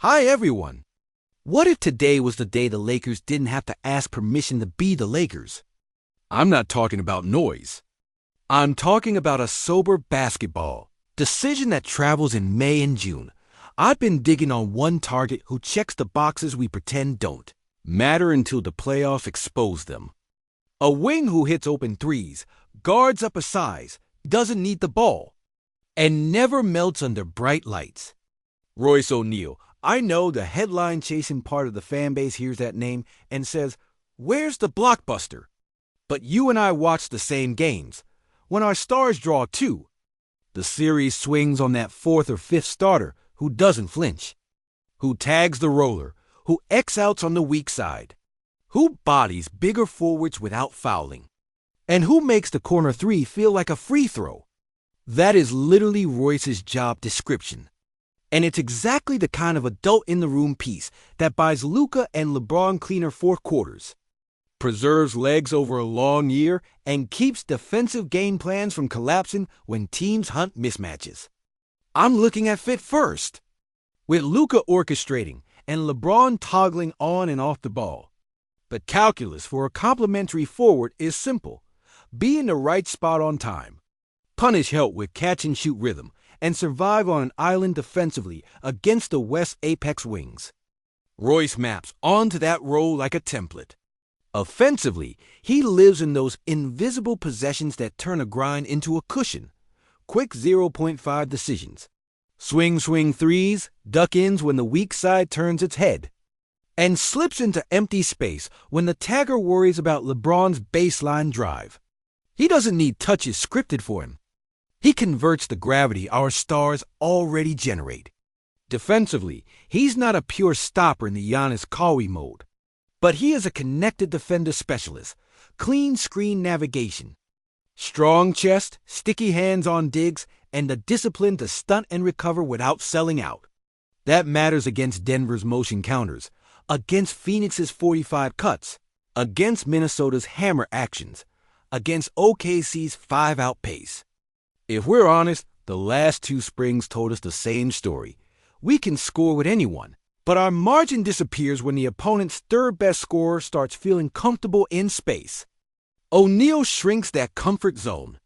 Hi everyone! What if today was the day the Lakers didn't have to ask permission to be the Lakers? I'm not talking about noise. I'm talking about a sober basketball decision that travels in May and June. I've been digging on one target who checks the boxes we pretend don't matter until the playoffs expose them. A wing who hits open threes, guards up a size, doesn't need the ball, and never melts under bright lights. Royce O'Neal. I know the headline-chasing part of the fan base hears that name and says, "Where's the Blockbuster?" But you and I watch the same games. When our stars draw two, the series swings on that fourth or fifth starter who doesn't flinch, who tags the roller, who X-outs on the weak side, who bodies bigger forwards without fouling, and who makes the corner three feel like a free throw. That is literally Royce's job description. And it's exactly the kind of adult-in-the-room piece that buys Luka and LeBron cleaner fourth quarters, preserves legs over a long year, and keeps defensive game plans from collapsing when teams hunt mismatches. I'm looking at fit first. With Luka orchestrating and LeBron toggling on and off the ball, the calculus for a complementary forward is simple. Be in the right spot on time, punish help with catch-and-shoot rhythm, and survive on an island defensively against the West Apex wings. Royce maps onto that role like a template. Offensively, he lives in those invisible possessions that turn a grind into a cushion. Quick 0.5 decisions. Swing threes, duck-ins when the weak side turns its head, and slips into empty space when the tagger worries about LeBron's baseline drive. He doesn't need touches scripted for him. He converts the gravity our stars already generate. Defensively, he's not a pure stopper in the Giannis Kawhi mode, but he is a connected defender specialist, clean screen navigation, strong chest, sticky hands on digs, and the discipline to stunt and recover without selling out. That matters against Denver's motion counters, against Phoenix's 45 cuts, against Minnesota's hammer actions, against OKC's 5-out pace. If we're honest, the last two springs told us the same story. We can score with anyone, but our margin disappears when the opponent's third-best scorer starts feeling comfortable in space. O'Neal shrinks that comfort zone.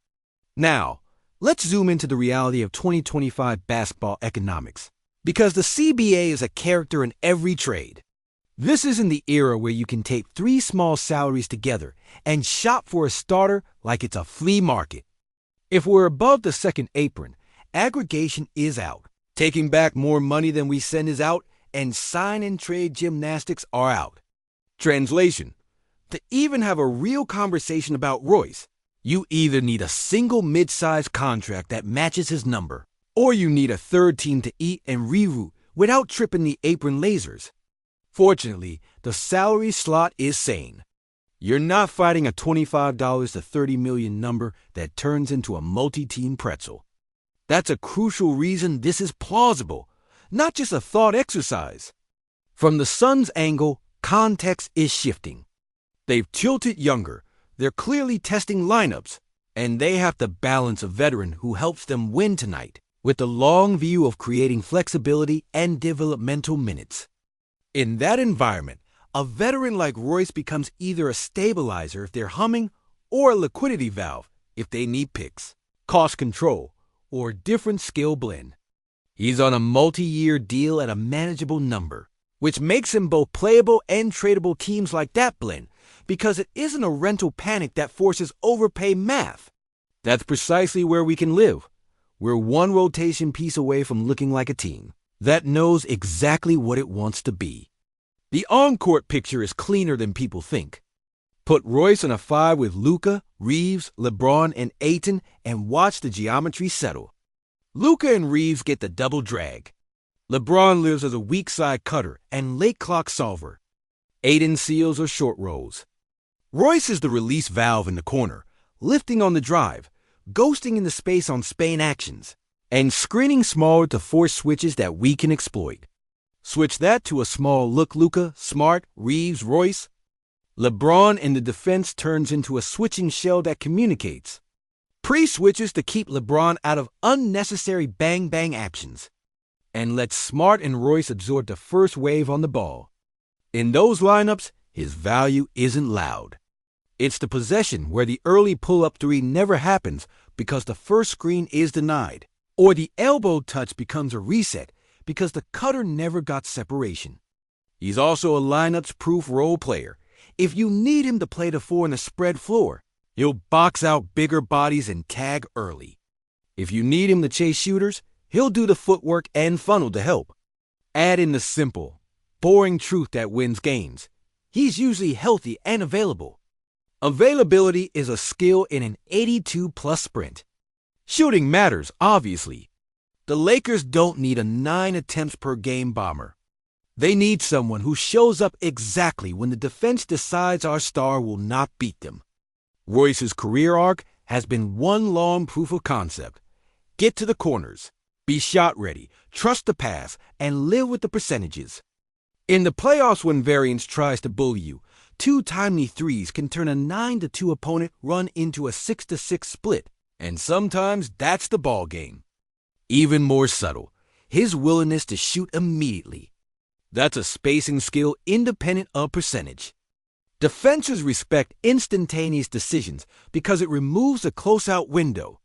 Now, let's zoom into the reality of 2025 basketball economics, because the CBA is a character in every trade. This isn't the era where you can tape three small salaries together and shop for a starter like it's a flea market. If we're above the second apron, aggregation is out. Taking back more money than we send is out, and sign-and-trade gymnastics are out. Translation: to even have a real conversation about Royce, you either need a single mid-sized contract that matches his number, or you need a third team to eat and reroute without tripping the apron lasers. Fortunately, the salary slot is sane. You're not fighting a $25 to $30 million number that turns into a multi-team pretzel. That's a crucial reason this is plausible, not just a thought exercise. From the Suns' angle, context is shifting. They've tilted younger, they're clearly testing lineups, and they have to balance a veteran who helps them win tonight with the long view of creating flexibility and developmental minutes. In that environment, a veteran like Royce becomes either a stabilizer if they're humming or a liquidity valve if they need picks, cost control, or a different skill blend. He's on a multi-year deal at a manageable number, which makes him both playable and tradable. Teams like that blend because it isn't a rental panic that forces overpay math. That's precisely where we can live. We're one rotation piece away from looking like a team that knows exactly what it wants to be. The on-court picture is cleaner than people think. Put Royce on a 5 with Luka, Reeves, LeBron, and Ayton and watch the geometry settle. Luka and Reeves get the double drag. LeBron lives as a weak side cutter and late clock solver. Ayton seals or short rolls. Royce is the release valve in the corner, lifting on the drive, ghosting into space on Spain actions, and screening smaller to force switches that we can exploit. Switch that to a small look Luka, Smart, Reeves, Royce. LeBron in the defense turns into a switching shell that communicates. Pre-switches to keep LeBron out of unnecessary bang-bang actions. and lets Smart and Royce absorb the first wave on the ball. In those lineups, his value isn't loud. It's the possession where the early pull-up three never happens because the first screen is denied, or the elbow touch becomes a reset because the cutter never got separation. He's also a lineups-proof role player. If you need him to play the four in the spread floor, he'll box out bigger bodies and tag early. If you need him to chase shooters, he'll do the footwork and funnel to help. Add in the simple, boring truth that wins games. He's usually healthy and available. Availability is a skill in an 82-plus sprint. Shooting matters, obviously. The Lakers don't need a 9-attempts-per-game bomber. They need someone who shows up exactly when the defense decides our star will not beat them. Royce's career arc has been one long proof of concept. Get to the corners, be shot ready, trust the pass, and live with the percentages. In the playoffs when variance tries to bully you, 2 timely threes can turn a 9-2 opponent run into a 6-6 split, and sometimes that's the ball game. Even more subtle, his willingness to shoot immediately. That's a spacing skill independent of percentage. Defenses respect instantaneous decisions because it removes the close-out window.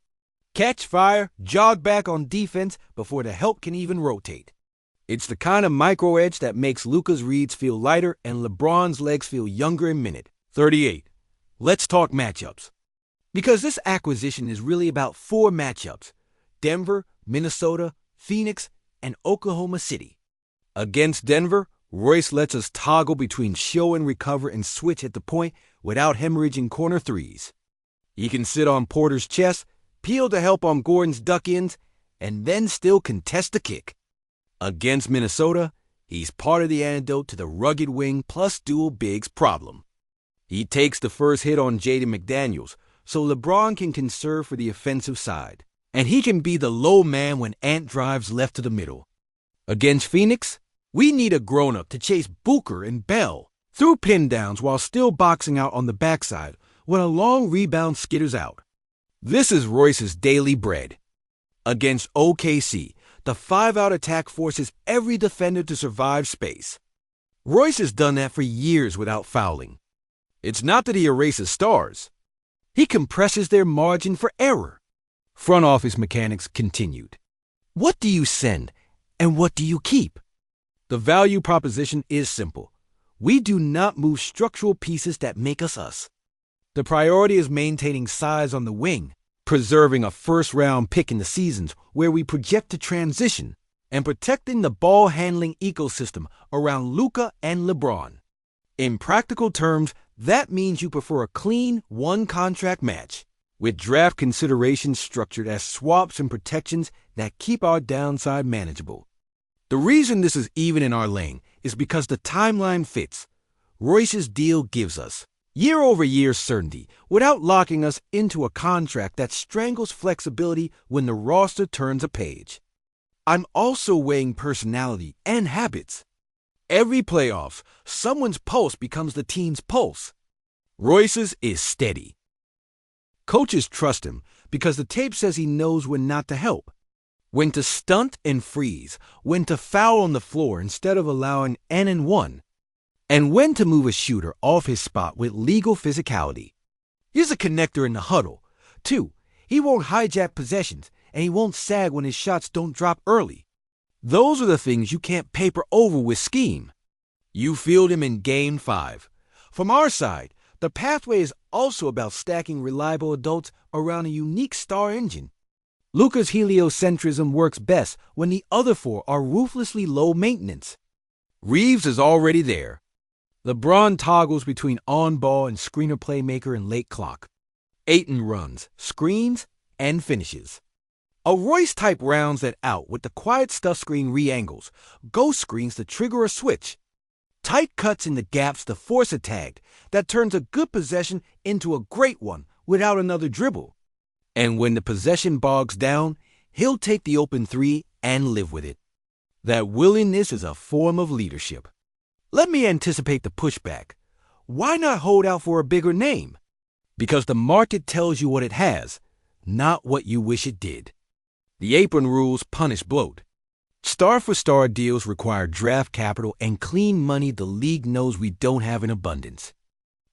Catch fire, jog back on defense before the help can even rotate. It's the kind of micro-edge that makes Luka's reads feel lighter and LeBron's legs feel younger in minute. 38. Let's talk matchups. Because this acquisition is really about 4 matchups: Denver, Minnesota, Phoenix, and Oklahoma City. Against Denver, Royce lets us toggle between show and recover and switch at the point without hemorrhaging corner threes. He can sit on Porter's chest, peel to help on Gordon's duck-ins, and then still contest the kick. Against Minnesota, he's part of the antidote to the rugged wing plus dual bigs problem. He takes the first hit on Jaden McDaniels, so LeBron can conserve for the offensive side. And he can be the low man when Ant drives left to the middle. Against Phoenix, we need a grown-up to chase Booker and Bell through pin downs while still boxing out on the backside when a long rebound skitters out. This is Royce's daily bread. Against OKC, the 5-out attack forces every defender to survive space. Royce has done that for years without fouling. It's not that he erases stars. He compresses their margin for error. Front office mechanics continued. What do you send, and what do you keep? The value proposition is simple. We do not move structural pieces that make us us. The priority is maintaining size on the wing, preserving a first-round pick in the seasons where we project to transition, and protecting the ball-handling ecosystem around Luka and LeBron. In practical terms, that means you prefer a clean, one-contract match, with draft considerations structured as swaps and protections that keep our downside manageable. The reason this is even in our lane is because the timeline fits. Royce's deal gives us year-over-year certainty without locking us into a contract that strangles flexibility when the roster turns a page. I'm also weighing personality and habits. Every playoffs, someone's pulse becomes the team's pulse. Royce's is steady. Coaches trust him because the tape says he knows when not to help, when to stunt and freeze, when to foul on the floor instead of allowing N&1, and when to move a shooter off his spot with legal physicality. He's a connector in the huddle. 2, he won't hijack possessions, and he won't sag when his shots don't drop early. Those are the things you can't paper over with scheme. You field him in Game 5. From our side, the pathway is also about stacking reliable adults around a unique star engine. Luka's heliocentrism works best when the other 4 are ruthlessly low maintenance. Reeves is already there. LeBron toggles between on-ball and screener playmaker and late clock. Ayton runs, screens, and finishes. A Royce-type rounds that out with the quiet stuff screen re-angles, ghost screens to trigger a switch, tight cuts in the gaps to force a tag that turns a good possession into a great one without another dribble. And when the possession bogs down, he'll take the open 3 and live with it. That willingness is a form of leadership. Let me anticipate the pushback. Why not hold out for a bigger name? Because the market tells you what it has, not what you wish it did. The apron rules punish bloat. Star-for-star deals require draft capital and clean money the league knows we don't have in abundance.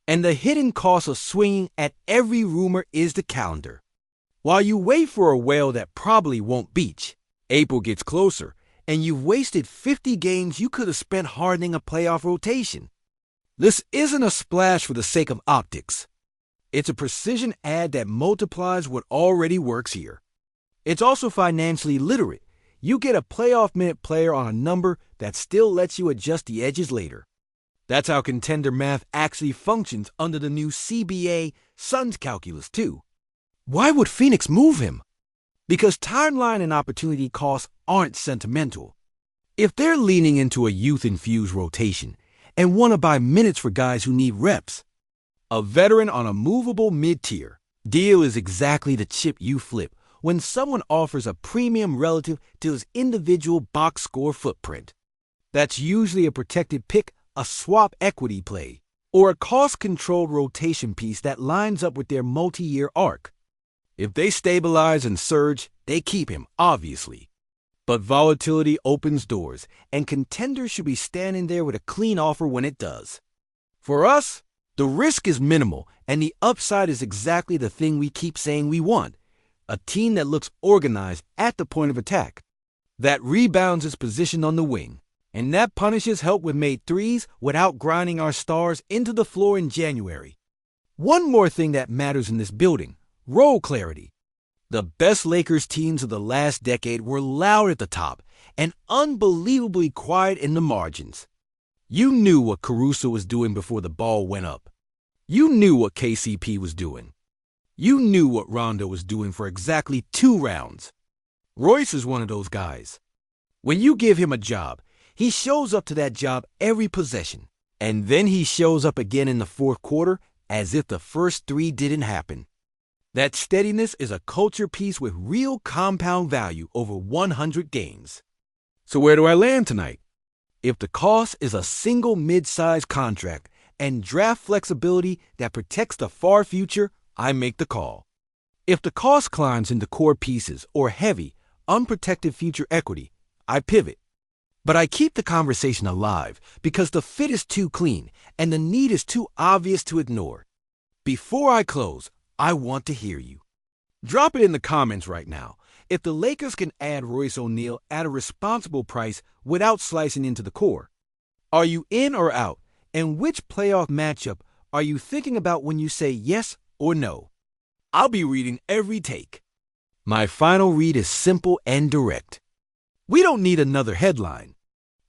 And the hidden cost of swinging at every rumor is the calendar. While you wait for a whale that probably won't beach, April gets closer, and you've wasted 50 games you could have spent hardening a playoff rotation. This isn't a splash for the sake of optics. It's a precision ad that multiplies what already works here. It's also financially literate. You get a playoff minute player on a number that still lets you adjust the edges later. That's how contender math actually functions under the new CBA Suns calculus, too. Why would Phoenix move him? Because timeline and opportunity costs aren't sentimental. If they're leaning into a youth-infused rotation and want to buy minutes for guys who need reps, a veteran on a movable mid-tier deal is exactly the chip you flip when someone offers a premium relative to his individual box score footprint. That's usually a protected pick, a swap equity play, or a cost-controlled rotation piece that lines up with their multi-year arc. If they stabilize and surge, they keep him, obviously. But volatility opens doors, and contenders should be standing there with a clean offer when it does. For us, the risk is minimal, and the upside is exactly the thing we keep saying we want. A team that looks organized at the point of attack, that rebounds its position on the wing, and that punishes help with made threes without grinding our stars into the floor in January. One more thing that matters in this building: role clarity. The best Lakers teams of the last decade were loud at the top and unbelievably quiet in the margins. You knew what Caruso was doing before the ball went up. You knew what KCP was doing. You knew what Rondo was doing for exactly 2 rounds. Royce is one of those guys. When you give him a job, he shows up to that job every possession, and then he shows up again in the fourth quarter as if the first 3 didn't happen. That steadiness is a culture piece with real compound value over 100 games. So where do I land tonight? If the cost is a single mid-sized contract and draft flexibility that protects the far future, I make the call. If the cost climbs into core pieces or heavy, unprotected future equity, I pivot. But I keep the conversation alive because the fit is too clean and the need is too obvious to ignore. Before I close, I want to hear you. Drop it in the comments right now. If the Lakers can add Royce O'Neal at a responsible price without slicing into the core, are you in or out? And which playoff matchup are you thinking about when you say yes or no? I'll be reading every take. My final read is simple and direct. We don't need another headline.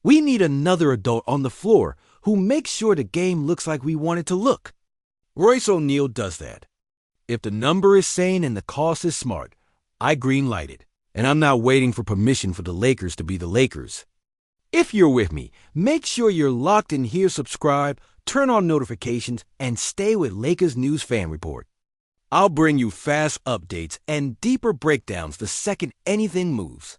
We need another adult on the floor who makes sure the game looks like we want it to look. Royce O'Neal does that. If the number is sane and the cost is smart, I green-light it, and I'm not waiting for permission for the Lakers to be the Lakers. If you're with me, make sure you're locked in here, subscribe, turn on notifications, and stay with Lakers News Fan Report. I'll bring you fast updates and deeper breakdowns the second anything moves.